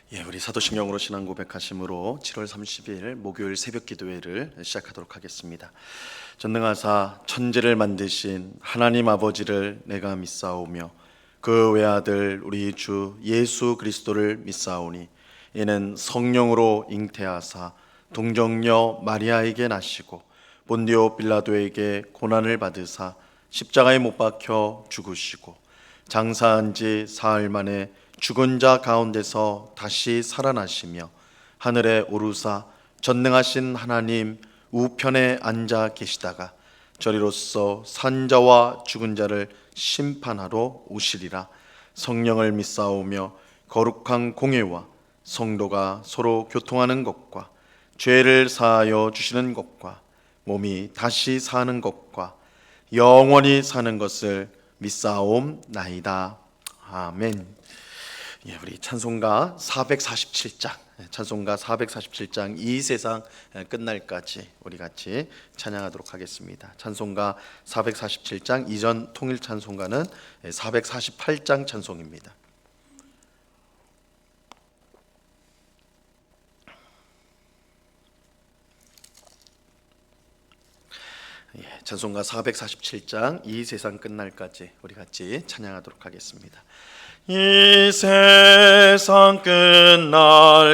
우리 사도신경으로 신앙 고백하심으로 7월 30일 목요일 새벽 기도회를 시작하도록 하겠습니다. 전능하사 천지를 만드신 하나님 아버지를 내가 믿사오며 그 외아들 우리 주 예수 그리스도를 믿사오니 이는 성령으로 잉태하사 동정녀 마리아에게 나시고 본디오 빌라도에게 고난을 받으사 십자가에 못 박혀 죽으시고 장사한 지 사흘 만에 죽은 자 가운데서 다시 살아나시며 하늘에 오르사 전능하신 하나님 우편에 앉아 계시다가 저리로서 산 자와 죽은 자를 심판하러 오시리라. 성령을 믿사오며 거룩한 공회와 성도가 서로 교통하는 것과 죄를 사하여 주시는 것과 몸이 다시 사는 것과 영원히 사는 것을 믿사옵나이다. 아멘. 우리 찬송가 447장, 찬송가 447장 이 세상 끝날까지 우리 같이 찬양하도록 하겠습니다. 찬송가 447장 이전 통일 찬송가는 448장 찬송입니다. 찬송가 447장 이 세상 끝날까지 우리 같이 찬양하도록 하겠습니다. 이 세상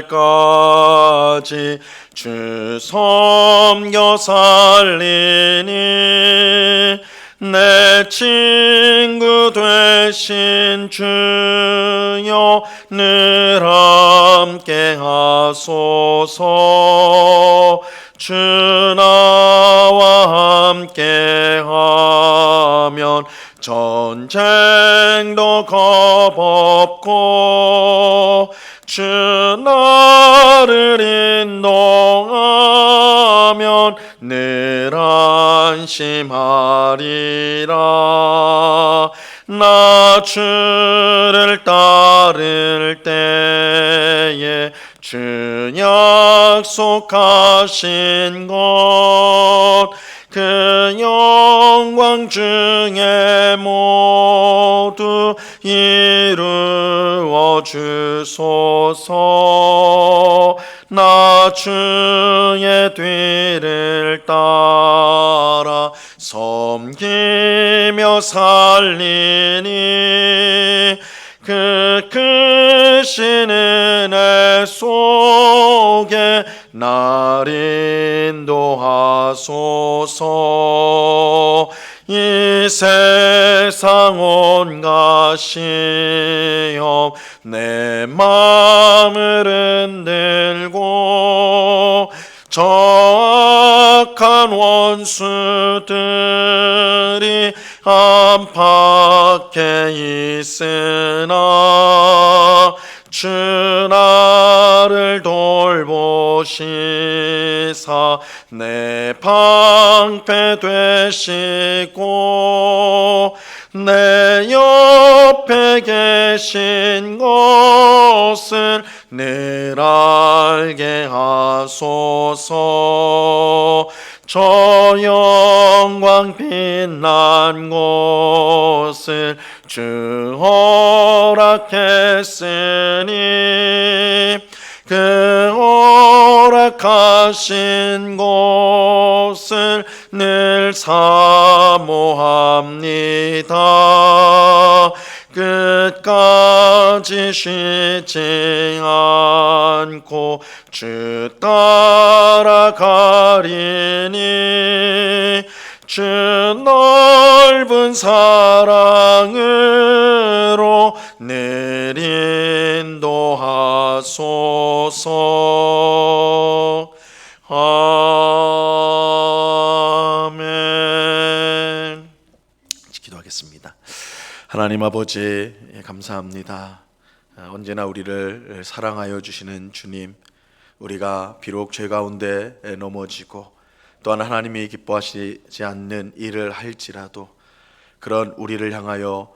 끝날까지 주 섬겨 살리니 내 친구 되신 주여 늘 함께 하소서. 주 나와 함께 하면 전쟁도 겁없고 주 나를 인도하면 늘 안심하리라. 나 주를 따를 때에 주 약속하신 것 그 영광 중에 모두 이루어 주소서. 나 주의 뒤를 따라 섬기며 살리니 그 크신 은혜 속에 날 인도하소서. 이 세상 온갖 시험 내 마음을 흔들고 저악한 원수들이 안팎에 있으나 주 나를 돌보시사 내 방패 되시고 내 옆에 계신 것을 늘 알게 하소서. 저 영광 빛난 곳을 주 허락했으니 그 허락하신 곳을 늘 사모합니다. 끝까지 쉬지 않고 주 따라가리니 주 넓은 사랑으로 늘 인도하소서. 아멘. 기도하겠습니다. 하나님 아버지 감사합니다. 언제나 우리를 사랑하여 주시는 주님, 우리가 비록 죄 가운데 넘어지고 또한 하나님이 기뻐하시지 않는 일을 할지라도 그런 우리를 향하여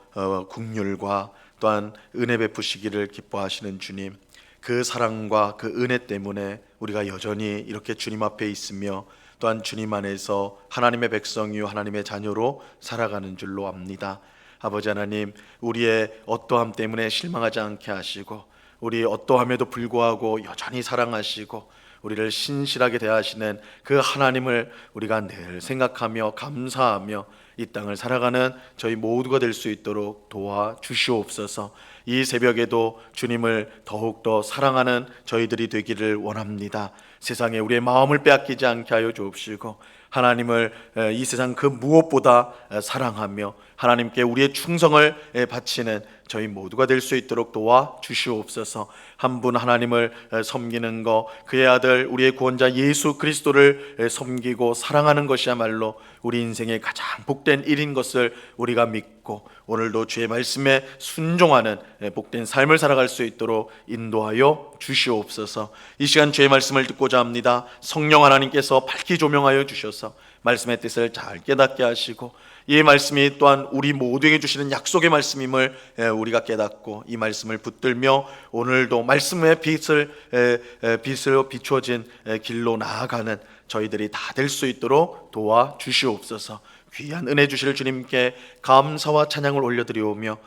긍휼과 또한 은혜 베푸시기를 기뻐하시는 주님, 그 사랑과 그 은혜 때문에 우리가 여전히 이렇게 주님 앞에 있으며 또한 주님 안에서 하나님의 백성이요 하나님의 자녀로 살아가는 줄로 압니다. 아버지 하나님, 우리의 어떠함 때문에 실망하지 않게 하시고 우리 어떠함에도 불구하고 여전히 사랑하시고 우리를 신실하게 대하시는 그 하나님을 우리가 늘 생각하며 감사하며 이 땅을 살아가는 저희 모두가 될 수 있도록 도와주시옵소서. 이 새벽에도 주님을 더욱더 사랑하는 저희들이 되기를 원합니다. 세상에 우리의 마음을 빼앗기지 않게 하여 주옵시고 하나님을 이 세상 그 무엇보다 사랑하며 하나님께 우리의 충성을 바치는 저희 모두가 될 수 있도록 도와주시옵소서. 한 분 하나님을 섬기는 것, 그의 아들 우리의 구원자 예수 그리스도를 섬기고 사랑하는 것이야말로 우리 인생의 가장 복된 일인 것을 우리가 믿고 오늘도 주의 말씀에 순종하는 복된 삶을 살아갈 수 있도록 인도하여 주시옵소서. 이 시간 주의 말씀을 듣고자 합니다. 성령 하나님께서 밝히 조명하여 주셔서 말씀의 뜻을 잘 깨닫게 하시고 이 말씀이 또한 우리 모두에게 주시는 약속의 말씀임을 우리가 깨닫고 이 말씀을 붙들며 오늘도 말씀의 빛으로 비추어진 길로 나아가는 저희들이 다 될 수 있도록 도와주시옵소서. 귀한 은혜 주실 주님께 감사와 찬양을 올려드리오며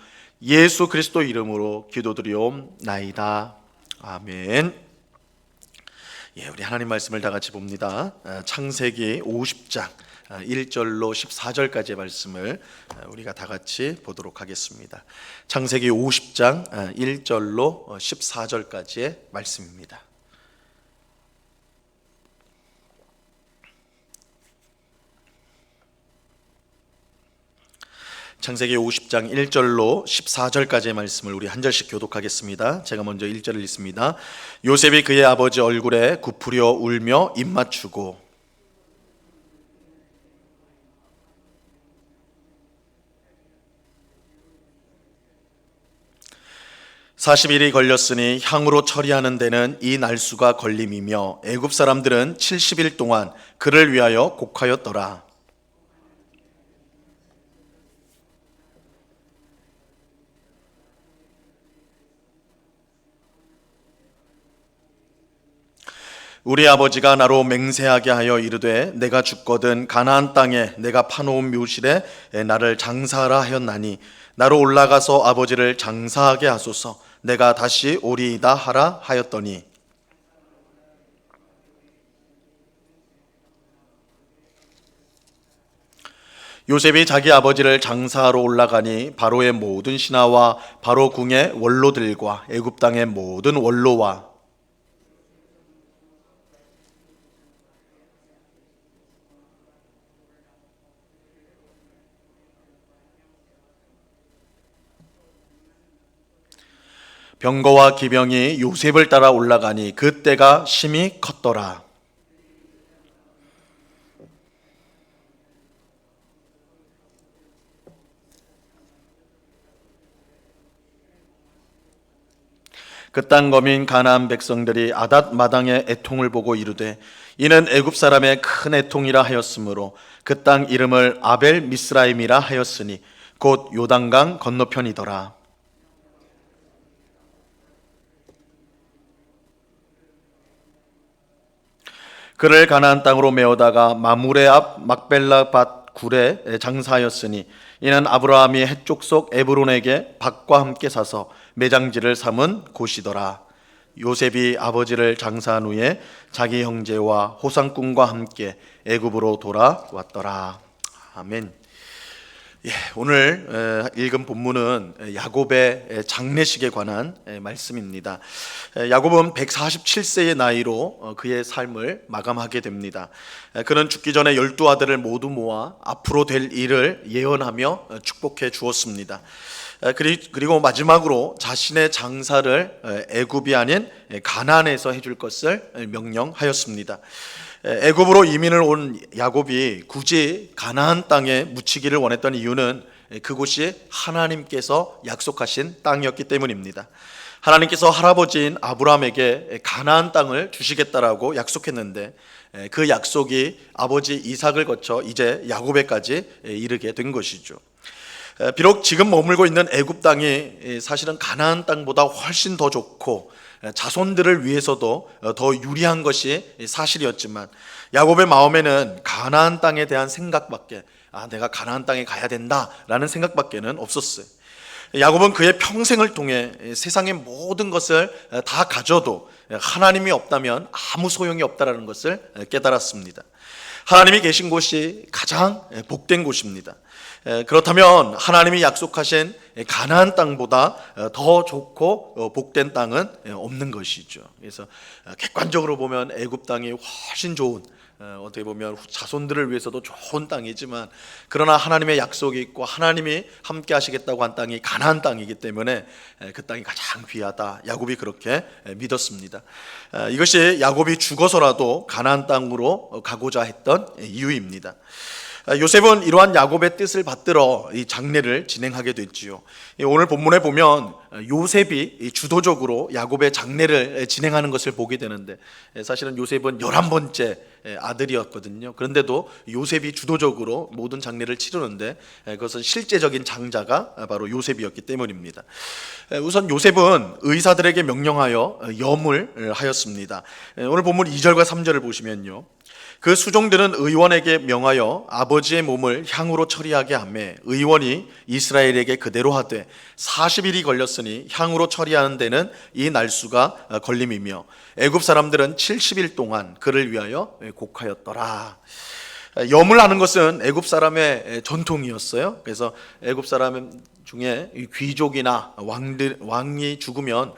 예수 그리스도 이름으로 기도드리옵나이다. 아멘. 우리 하나님 말씀을 다 같이 봅니다. 창세기 50장 1절로 14절까지의 말씀을 우리가 다 같이 보도록 하겠습니다. 창세기 50장 1절로 14절까지의 말씀입니다. 창세기 50장 1절로 14절까지의 말씀을 우리 한 절씩 교독하겠습니다. 제가 먼저 1절을 읽습니다. 요셉이 그의 아버지 얼굴에 굽으려 울며 입 맞추고 40일이 걸렸으니 향으로 처리하는 데는 이 날수가 걸림이며 애굽 사람들은 70일 동안 그를 위하여 곡하였더라. 우리 아버지가 나로 맹세하게 하여 이르되 내가 죽거든 가나안 땅에 내가 파놓은 묘실에 나를 장사하라 하였나니 나로 올라가서 아버지를 장사하게 하소서. 내가 다시 오리이다 하라 하였더니 요셉이 자기 아버지를 장사하러 올라가니 바로의 모든 신하와 바로 궁의 원로들과 애굽 땅의 모든 원로와 병거와 기병이 요셉을 따라 올라가니 그때가 심히 컸더라. 그 땅 거민 가나안 백성들이 아닷 마당의 애통을 보고 이르되 이는 애굽 사람의 큰 애통이라 하였으므로 그 땅 이름을 아벨 미스라임이라 하였으니 곧 요단강 건너편이더라. 그를 가나안 땅으로 메어다가 마므레 앞 막벨라 밭 굴에 장사하였으니 이는 아브라함이 해쪽 속 에브론에게 밭과 함께 사서 매장지를 삼은 곳이더라. 요셉이 아버지를 장사한 후에 자기 형제와 호상꾼과 함께 애굽으로 돌아왔더라. 아멘. 오늘 읽은 본문은 야곱의 장례식에 관한 말씀입니다. 야곱은 147세의 나이로 그의 삶을 마감하게 됩니다. 그는 죽기 전에 12아들을 모두 모아 앞으로 될 일을 예언하며 축복해 주었습니다. 그리고 마지막으로 자신의 장사를 애굽이 아닌 가나안에서 해줄 것을 명령하였습니다. 애굽으로 이민을 온 야곱이 굳이 가나안 땅에 묻히기를 원했던 이유는 그곳이 하나님께서 약속하신 땅이었기 때문입니다. 하나님께서 할아버지인 아브라함에게 가나안 땅을 주시겠다라고 약속했는데 그 약속이 아버지 이삭을 거쳐 이제 야곱에까지 이르게 된 것이죠. 비록 지금 머물고 있는 애굽 땅이 사실은 가나안 땅보다 훨씬 더 좋고 자손들을 위해서도 더 유리한 것이 사실이었지만 야곱의 마음에는 가나안 땅에 대한 생각밖에 내가 가나안 땅에 가야 된다라는 생각밖에는 없었어요. 야곱은 그의 평생을 통해 세상의 모든 것을 다 가져도 하나님이 없다면 아무 소용이 없다라는 것을 깨달았습니다. 하나님이 계신 곳이 가장 복된 곳입니다. 그렇다면 하나님이 약속하신 가나안 땅보다 더 좋고 복된 땅은 없는 것이죠. 그래서 객관적으로 보면 애굽 땅이 훨씬 좋은, 어떻게 보면 자손들을 위해서도 좋은 땅이지만, 그러나 하나님의 약속이 있고 하나님이 함께 하시겠다고 한 땅이 가나안 땅이기 때문에 그 땅이 가장 귀하다, 야곱이 그렇게 믿었습니다. 이것이 야곱이 죽어서라도 가나안 땅으로 가고자 했던 이유입니다. 요셉은 이러한 야곱의 뜻을 받들어 이 장례를 진행하게 됐지요. 오늘 본문에 보면 요셉이 주도적으로 야곱의 장례를 진행하는 것을 보게 되는데, 사실은 요셉은 11번째 아들이었거든요. 그런데도 요셉이 주도적으로 모든 장례를 치르는데 그것은 실제적인 장자가 바로 요셉이었기 때문입니다. 우선 요셉은 의사들에게 명령하여 염을 하였습니다. 오늘 본문 2절과 3절을 보시면요, 그 수종들은 의원에게 명하여 아버지의 몸을 향으로 처리하게 하매 의원이 이스라엘에게 그대로 하되 40일이 걸렸으니 향으로 처리하는 데는 이 날수가 걸림이며 애굽 사람들은 70일 동안 그를 위하여 곡하였더라. 염을 하는 것은 애굽 사람의 전통이었어요. 그래서 애굽 사람 중에 귀족이나 왕이 죽으면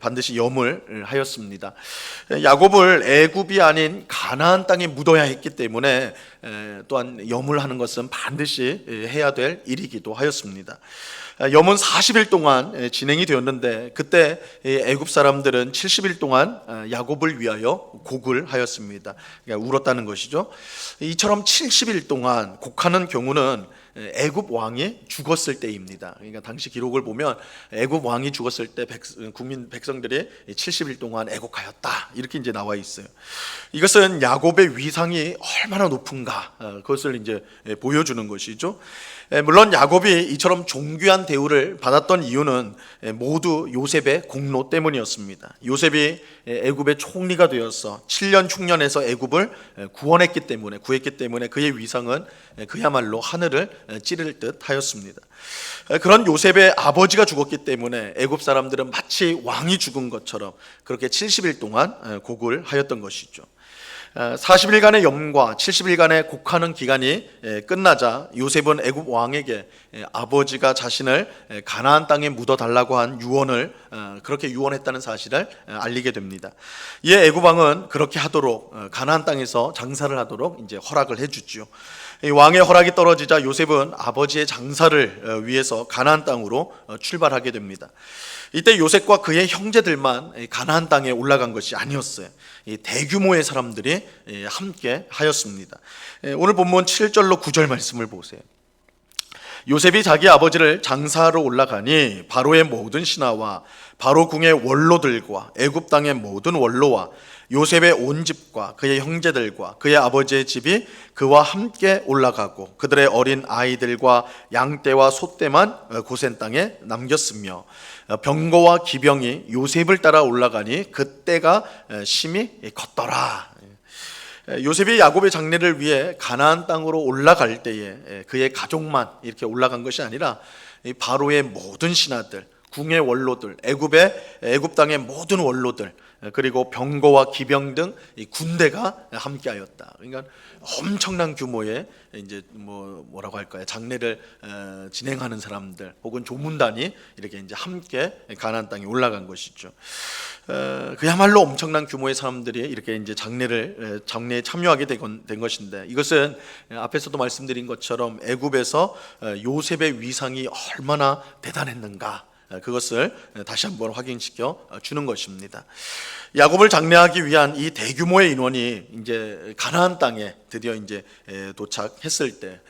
반드시 염을 하였습니다. 야곱을 애굽이 아닌 가나안 땅에 묻어야 했기 때문에 또한 염을 하는 것은 반드시 해야 될 일이기도 하였습니다. 염은 40일 동안 진행이 되었는데 그때 애굽 사람들은 70일 동안 야곱을 위하여 곡을 하였습니다. 그러니까 울었다는 것이죠. 이처럼 70일 동안 곡하는 경우는 애굽 왕이 죽었을 때입니다. 그러니까 당시 기록을 보면 애굽 왕이 죽었을 때 국민 백성들이 70일 동안 애곡하였다, 이렇게 이제 나와 있어요. 이것은 야곱의 위상이 얼마나 높은가, 그것을 이제 보여주는 것이죠. 물론 야곱이 이처럼 존귀한 대우를 받았던 이유는 모두 요셉의 공로 때문이었습니다. 요셉이 애굽의 총리가 되어서 7년 흉년에서 애굽을 구했기 때문에 그의 위상은 그야말로 하늘을 찌를 듯 하였습니다. 그런 요셉의 아버지가 죽었기 때문에 애굽 사람들은 마치 왕이 죽은 것처럼 그렇게 70일 동안 곡을 하였던 것이죠. 40일간의 염과 70일간의 곡하는 기간이 끝나자 요셉은 애굽 왕에게 아버지가 자신을 가나안 땅에 묻어달라고 한 유언을 그렇게 유언했다는 사실을 알리게 됩니다. 이에 애굽 왕은 그렇게 하도록 가나안 땅에서 장사를 하도록 이제 허락을 해주죠. 왕의 허락이 떨어지자 요셉은 아버지의 장사를 위해서 가나안 땅으로 출발하게 됩니다. 이때 요셉과 그의 형제들만 가나안 땅에 올라간 것이 아니었어요. 대규모의 사람들이 함께 하였습니다. 오늘 본문 7절로 9절 말씀을 보세요. 요셉이 자기 아버지를 장사하러 올라가니 바로의 모든 신하와 바로 궁의 원로들과 애굽 땅의 모든 원로와 요셉의 온 집과 그의 형제들과 그의 아버지의 집이 그와 함께 올라가고 그들의 어린 아이들과 양떼와 소떼만 고센 땅에 남겼으며 병거와 기병이 요셉을 따라 올라가니 그때가 심히 컸더라. 요셉이 야곱의 장례를 위해 가나안 땅으로 올라갈 때에 그의 가족만 이렇게 올라간 것이 아니라 바로의 모든 신하들, 궁의 원로들, 애굽 땅의 모든 원로들, 그리고 병거와 기병 등 군대가 함께하였다. 그러니까 엄청난 규모의 이제 뭐라고 할까요? 장례를 진행하는 사람들 혹은 조문단이 이렇게 이제 함께 가나안 땅에 올라간 것이죠. 그야말로 엄청난 규모의 사람들이 이렇게 이제 장례에 참여하게 된 것인데, 이것은 앞에서도 말씀드린 것처럼 애굽에서 요셉의 위상이 얼마나 대단했는가, 그것을 다시 한번 확인시켜 주는 것입니다. 야곱을 장례하기 위한 이 대규모의 인원이 이제 가나안 땅에 드디어 이제 도착했을 때,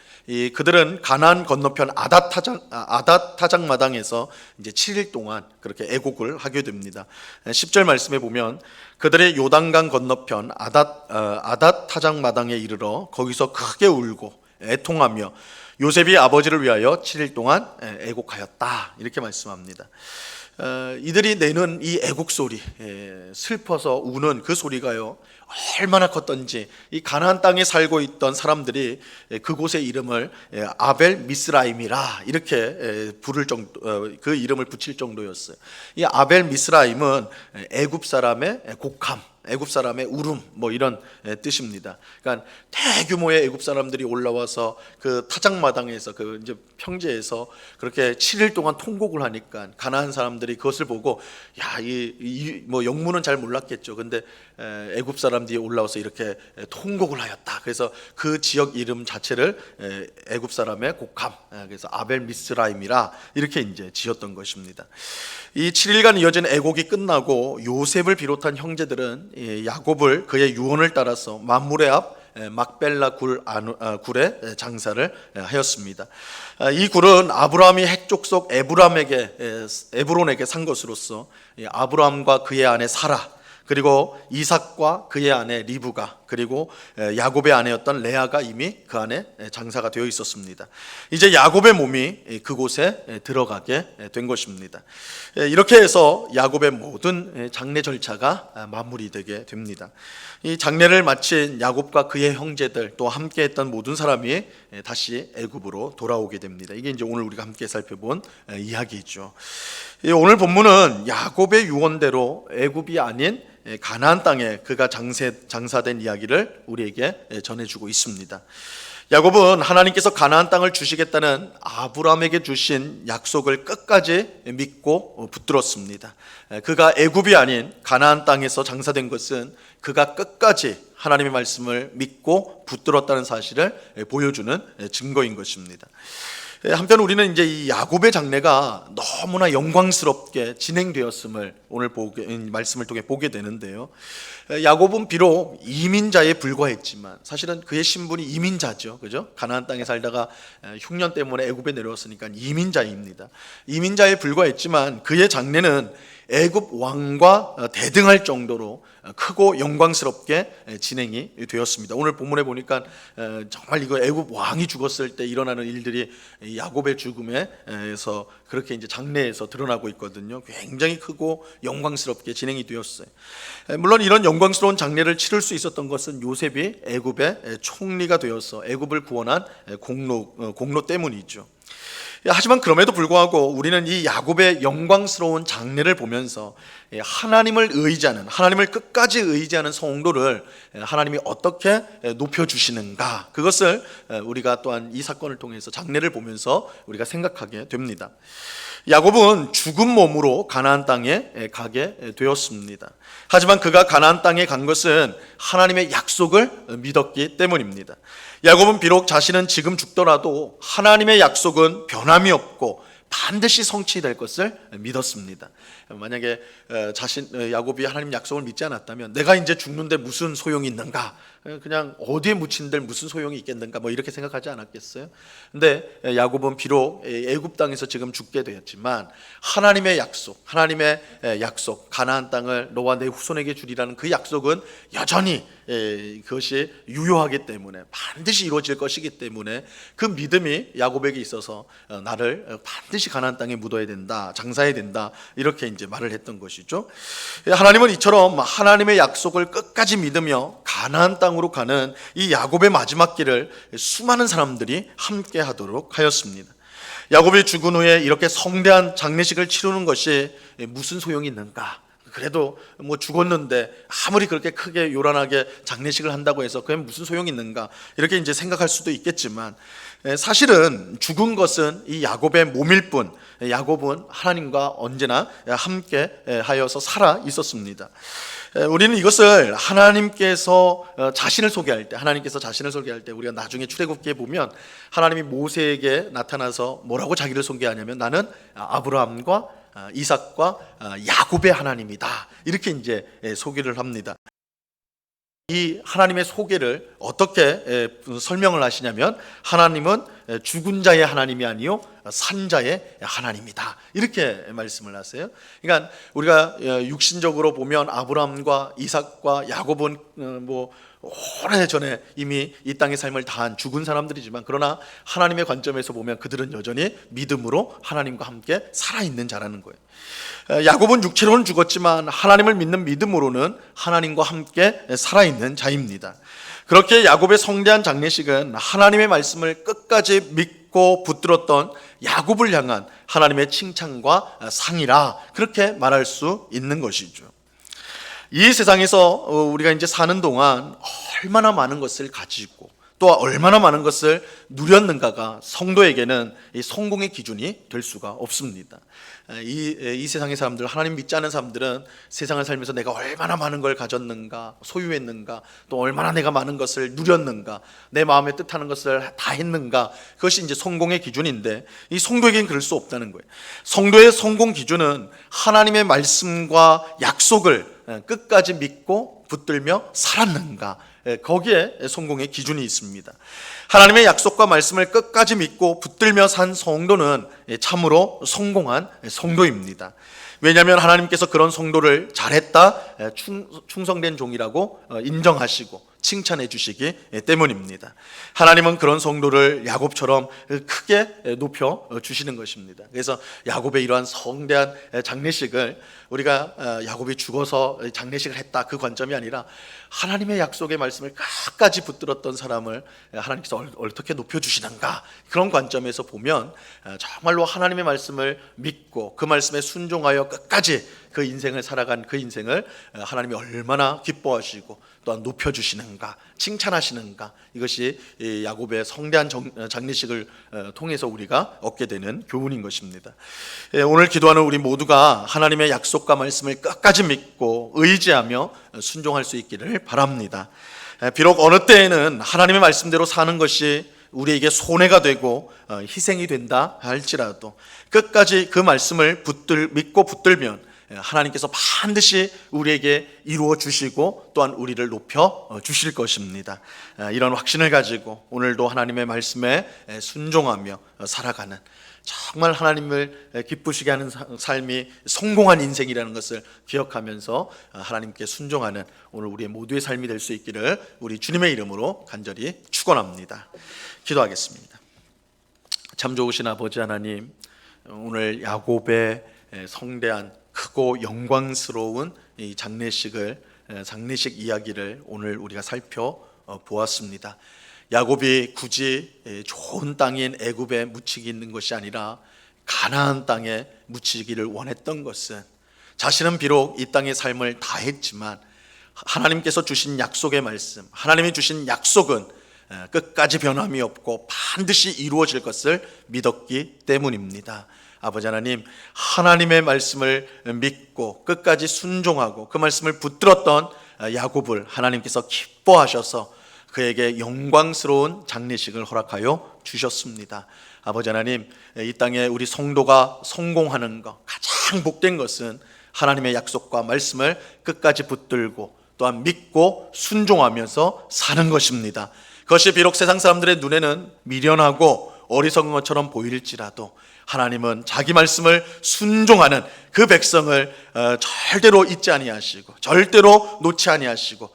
그들은 가나안 건너편 아닷 타작 마당에서 이제 7일 동안 그렇게 애곡을 하게 됩니다. 10절 말씀에 보면 그들의 요단강 건너편 아닷 타작 마당에 이르러 거기서 크게 울고 애통하며 요셉이 아버지를 위하여 7일 동안 애곡하였다, 이렇게 말씀합니다. 이들이 내는 이 애국 소리, 슬퍼서 우는 그 소리가요 얼마나 컸던지, 이 가나안 땅에 살고 있던 사람들이 그곳의 이름을 아벨 미스라임이라 이렇게 부를 정도, 그 이름을 붙일 정도였어요. 이 아벨 미스라임은 애굽 사람의 곡함, 애굽 사람의 울음, 뭐 이런 뜻입니다. 그러니까 대규모의 애굽 사람들이 올라와서 그 타작마당에서, 그 이제 평지에서 그렇게 7일 동안 통곡을 하니까 가나안 사람들이 그것을 보고, 야, 뭐 영문은 잘 몰랐겠죠. 근데 애굽 사람들이 올라와서 이렇게 통곡을 하였다. 그래서 그 지역 이름 자체를 애굽 사람의 곡함, 그래서 아벨 미스라임이라 이렇게 이제 지었던 것입니다. 이 7일간 이어진 애곡이 끝나고 요셉을 비롯한 형제들은 야곱을 그의 유언을 따라서 mamre 앞 막벨라 굴에 장사를 하였습니다. 이 굴은 아브라함이 핵족속 에브론에게 산 것으로서 아브라함과 그의 아내 사라, 그리고 이삭과 그의 아내 리브가, 그리고 야곱의 아내였던 레아가 이미 그 안에 장사가 되어 있었습니다. 이제 야곱의 몸이 그곳에 들어가게 된 것입니다. 이렇게 해서 야곱의 모든 장례 절차가 마무리되게 됩니다. 이 장례를 마친 야곱과 그의 형제들, 또 함께했던 모든 사람이 다시 애굽으로 돌아오게 됩니다. 이게 이제 오늘 우리가 함께 살펴본 이야기죠. 오늘 본문은 야곱의 유언대로 애굽이 아닌 가나안 땅에 그가 장사된 이야기를 우리에게 전해주고 있습니다. 야곱은 하나님께서 가나안 땅을 주시겠다는 아브라함에게 주신 약속을 끝까지 믿고 붙들었습니다. 그가 애굽이 아닌 가나안 땅에서 장사된 것은 그가 끝까지 하나님의 말씀을 믿고 붙들었다는 사실을 보여주는 증거인 것입니다. 한편 우리는 이제 이 야곱의 장례가 너무나 영광스럽게 진행되었음을 오늘 말씀을 통해 보게 되는데요. 야곱은 비록 이민자에 불과했지만 사실은 그의 신분이 이민자죠, 그죠? 가나안 땅에 살다가 흉년 때문에 애굽에 내려왔으니까 이민자입니다. 이민자에 불과했지만 그의 장례는 애굽 왕과 대등할 정도로 크고 영광스럽게 진행이 되었습니다. 오늘 본문에 보니까 정말 이거 애굽 왕이 죽었을 때 일어나는 일들이 야곱의 죽음에서 그렇게 이제 장례에서 드러나고 있거든요. 굉장히 크고 영광스럽게 진행이 되었어요. 물론 이런 영광스러운 장례를 치를 수 있었던 것은 요셉이 애굽의 총리가 되어서 애굽을 구원한 공로 때문이죠. 하지만 그럼에도 불구하고 우리는 이 야곱의 영광스러운 장례를 보면서 하나님을 의지하는, 하나님을 끝까지 의지하는 성도를 하나님이 어떻게 높여주시는가, 그것을 우리가 또한 이 사건을 통해서 장례를 보면서 우리가 생각하게 됩니다. 야곱은 죽은 몸으로 가나안 땅에 가게 되었습니다. 하지만 그가 가나안 땅에 간 것은 하나님의 약속을 믿었기 때문입니다. 야곱은 비록 자신은 지금 죽더라도 하나님의 약속은 변함이 없고 반드시 성취될 것을 믿었습니다. 만약에 야곱이 하나님 약속을 믿지 않았다면 내가 이제 죽는데 무슨 소용이 있는가, 그냥 어디에 묻힌들 무슨 소용이 있겠는가, 뭐 이렇게 생각하지 않았겠어요? 근데 야곱은 비록 애굽 땅에서 지금 죽게 되었지만 하나님의 약속, 가나안 땅을 너와 내 후손에게 주리라는 그 약속은 여전히 그것이 유효하기 때문에, 반드시 이루어질 것이기 때문에 그 믿음이 야곱에게 있어서 나를 반드시 가나안 땅에 묻어야 된다, 장사해야 된다, 이렇게 이제 말을 했던 것이죠. 하나님은 이처럼 하나님의 약속을 끝까지 믿으며 가나안 땅으로 가는 이 야곱의 마지막 길을 수많은 사람들이 함께 하도록 하였습니다. 야곱이 죽은 후에 이렇게 성대한 장례식을 치르는 것이 무슨 소용이 있는가? 그래도 뭐 죽었는데 아무리 그렇게 크게 요란하게 장례식을 한다고 해서 그게 무슨 소용이 있는가, 이렇게 이제 생각할 수도 있겠지만 사실은 죽은 것은 이 야곱의 몸일 뿐, 야곱은 하나님과 언제나 함께 하여서 살아 있었습니다. 우리는 이것을 하나님께서 자신을 소개할 때 우리가 나중에 출애굽기에 보면 하나님이 모세에게 나타나서 뭐라고 자기를 소개하냐면 나는 아브라함과 이삭과 야곱의 하나님이다, 이렇게 이제 소개를 합니다. 이 하나님의 소개를 어떻게 설명을 하시냐면 하나님은 죽은 자의 하나님이 아니요 산 자의 하나님이다, 이렇게 말씀을 하세요. 그러니까 우리가 육신적으로 보면 아브라함과 이삭과 야곱은 뭐 오래전에 이미 이 땅의 삶을 다한 죽은 사람들이지만, 그러나 하나님의 관점에서 보면 그들은 여전히 믿음으로 하나님과 함께 살아있는 자라는 거예요. 야곱은 육체로는 죽었지만 하나님을 믿는 믿음으로는 하나님과 함께 살아있는 자입니다. 그렇게 야곱의 성대한 장례식은 하나님의 말씀을 끝까지 믿고 붙들었던 야곱을 향한 하나님의 칭찬과 상이라, 그렇게 말할 수 있는 것이죠. 이 세상에서 우리가 이제 사는 동안 얼마나 많은 것을 가지고 또 얼마나 많은 것을 누렸는가가 성도에게는 이 성공의 기준이 될 수가 없습니다. 이 세상의 사람들, 하나님 믿지 않은 사람들은 세상을 살면서 내가 얼마나 많은 걸 가졌는가, 소유했는가, 또 얼마나 내가 많은 것을 누렸는가, 내 마음에 뜻하는 것을 다 했는가, 그것이 이제 성공의 기준인데, 이 성도에게는 그럴 수 없다는 거예요. 성도의 성공 기준은 하나님의 말씀과 약속을 끝까지 믿고 붙들며 살았는가, 거기에 성공의 기준이 있습니다. 하나님의 약속과 말씀을 끝까지 믿고 붙들며 산 성도는 참으로 성공한 성도입니다. 왜냐하면 하나님께서 그런 성도를 잘했다, 충성된 종이라고 인정하시고 칭찬해 주시기 때문입니다. 하나님은 그런 성도를 야곱처럼 크게 높여 주시는 것입니다. 그래서 야곱의 이러한 성대한 장례식을 우리가 야곱이 죽어서 장례식을 했다, 그 관점이 아니라 하나님의 약속의 말씀을 끝까지 붙들었던 사람을 하나님께서 어떻게 높여주시는가, 그런 관점에서 보면 정말로 하나님의 말씀을 믿고 그 말씀에 순종하여 끝까지 그 인생을 살아간 그 인생을 하나님이 얼마나 기뻐하시고 또한 높여주시는가, 칭찬하시는가, 이것이 야곱의 성대한 장례식을 통해서 우리가 얻게 되는 교훈인 것입니다. 오늘 기도하는 우리 모두가 하나님의 약속과 말씀을 끝까지 믿고 의지하며 순종할 수 있기를 바랍니다. 비록 어느 때에는 하나님의 말씀대로 사는 것이 우리에게 손해가 되고 희생이 된다 할지라도 끝까지 그 말씀을 믿고 붙들면 하나님께서 반드시 우리에게 이루어 주시고 또한 우리를 높여 주실 것입니다. 이런 확신을 가지고 오늘도 하나님의 말씀에 순종하며 살아가는, 정말 하나님을 기쁘시게 하는 삶이 성공한 인생이라는 것을 기억하면서 하나님께 순종하는 오늘 우리의 모두의 삶이 될 수 있기를 우리 주님의 이름으로 간절히 축원합니다. 기도하겠습니다. 참 좋으신 아버지 하나님, 오늘 야곱의 성대한 크고 영광스러운 이 장례식 이야기를 오늘 우리가 살펴보았습니다. 야곱이 굳이 좋은 땅인 애굽에 묻히기 있는 것이 아니라 가나안 땅에 묻히기를 원했던 것은, 자신은 비록 이 땅의 삶을 다 했지만 하나님께서 주신 약속의 말씀, 하나님이 주신 약속은 끝까지 변함이 없고 반드시 이루어질 것을 믿었기 때문입니다. 아버지 하나님, 하나님의 말씀을 믿고 끝까지 순종하고 그 말씀을 붙들었던 야곱을 하나님께서 기뻐하셔서 그에게 영광스러운 장례식을 허락하여 주셨습니다. 아버지 하나님, 이 땅에 우리 성도가 성공하는 것, 가장 복된 것은 하나님의 약속과 말씀을 끝까지 붙들고 또한 믿고 순종하면서 사는 것입니다. 그것이 비록 세상 사람들의 눈에는 미련하고 어리석은 것처럼 보일지라도 하나님은 자기 말씀을 순종하는 그 백성을 절대로 잊지 아니하시고 절대로 놓지 아니하시고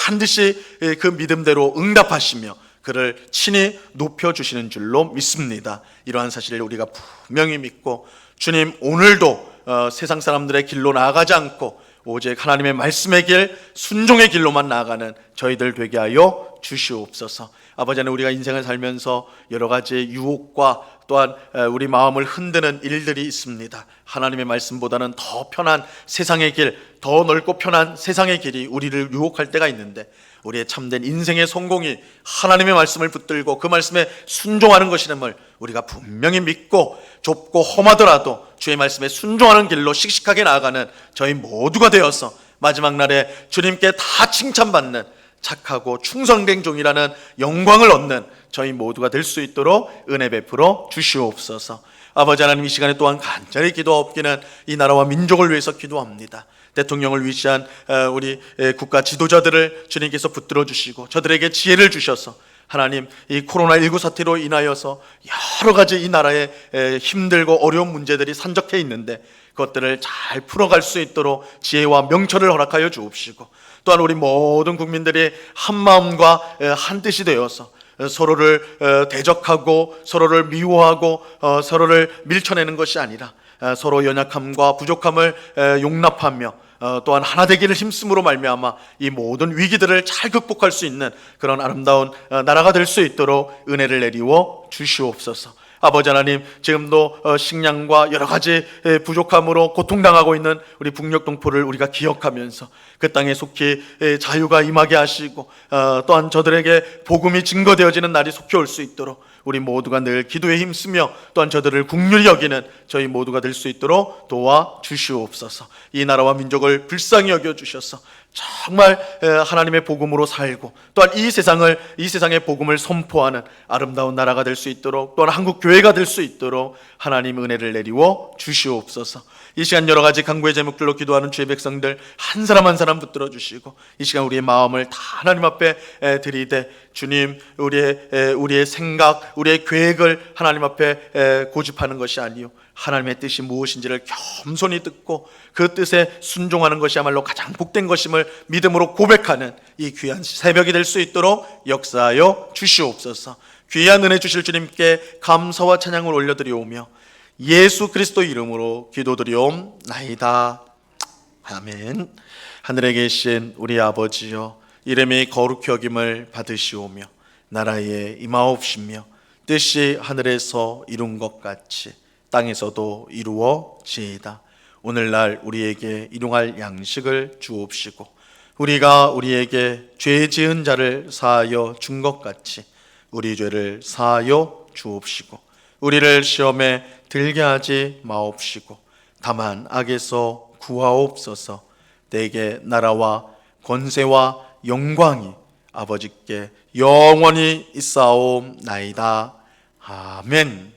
반드시 그 믿음대로 응답하시며 그를 친히 높여주시는 줄로 믿습니다. 이러한 사실을 우리가 분명히 믿고, 주님, 오늘도 세상 사람들의 길로 나아가지 않고 오직 하나님의 말씀의 길, 순종의 길로만 나아가는 저희들 되게 하여 주시옵소서. 아버지 하나님, 우리가 인생을 살면서 여러 가지 유혹과 또한 우리 마음을 흔드는 일들이 있습니다. 하나님의 말씀보다는 더 편한 세상의 길, 더 넓고 편한 세상의 길이 우리를 유혹할 때가 있는데, 우리의 참된 인생의 성공이 하나님의 말씀을 붙들고 그 말씀에 순종하는 것임을 우리가 분명히 믿고, 좁고 험하더라도 주의 말씀에 순종하는 길로 씩씩하게 나아가는 저희 모두가 되어서 마지막 날에 주님께 다 칭찬받는 착하고 충성된 종이라는 영광을 얻는 저희 모두가 될 수 있도록 은혜 베풀어 주시옵소서. 아버지 하나님, 이 시간에 또한 간절히 기도하옵기는 이 나라와 민족을 위해서 기도합니다. 대통령을 위시한 우리 국가 지도자들을 주님께서 붙들어 주시고 저들에게 지혜를 주셔서 하나님, 이 코로나19 사태로 인하여서 여러 가지 이 나라에 힘들고 어려운 문제들이 산적해 있는데 그것들을 잘 풀어갈 수 있도록 지혜와 명철을 허락하여 주옵시고, 또한 우리 모든 국민들이 한 마음과 한 뜻이 되어서 서로를 대적하고 서로를 미워하고 서로를 밀쳐내는 것이 아니라 서로 연약함과 부족함을 용납하며 또한 하나 되기를 힘쓰므로 말미암아 이 모든 위기들을 잘 극복할 수 있는 그런 아름다운 나라가 될 수 있도록 은혜를 내리워 주시옵소서. 아버지 하나님, 지금도 식량과 여러 가지 부족함으로 고통당하고 있는 우리 북녘 동포를 우리가 기억하면서 그 땅에 속히 자유가 임하게 하시고 또한 저들에게 복음이 증거되어지는 날이 속히 올 수 있도록 우리 모두가 늘 기도에 힘쓰며 또한 저들을 긍휼히 여기는 저희 모두가 될 수 있도록 도와주시옵소서. 이 나라와 민족을 불쌍히 여겨주셔서 정말 하나님의 복음으로 살고 또한 이 세상의 복음을 선포하는 아름다운 나라가 될 수 있도록, 또한 한국 교회가 될 수 있도록 하나님 은혜를 내리워 주시옵소서. 이 시간 여러 가지 간구의 제목들로 기도하는 주의 백성들 한 사람 한 사람 붙들어 주시고, 이 시간 우리의 마음을 다 하나님 앞에 드리되 주님, 우리의 생각, 우리의 계획을 하나님 앞에 고집하는 것이 아니요 하나님의 뜻이 무엇인지를 겸손히 듣고 그 뜻에 순종하는 것이야말로 가장 복된 것임을 믿음으로 고백하는 이 귀한 새벽이 될 수 있도록 역사하여 주시옵소서. 귀한 은혜 주실 주님께 감사와 찬양을 올려드리오며 예수 그리스도 이름으로 기도드리옵나이다. 아멘. 하늘에 계신 우리 아버지여, 이름이 거룩히 여김을 받으시오며 나라에 임하옵시며 뜻이 하늘에서 이룬 것 같이 땅에서도 이루어지이다. 오늘날 우리에게 일용할 양식을 주옵시고 우리가 우리에게 죄 지은 자를 사하여 준 것 같이 우리 죄를 사하여 주옵시고 우리를 시험에 들게 하지 마옵시고 다만 악에서 구하옵소서. 내게 나라와 권세와 영광이 아버지께 영원히 있사옵나이다. 아멘.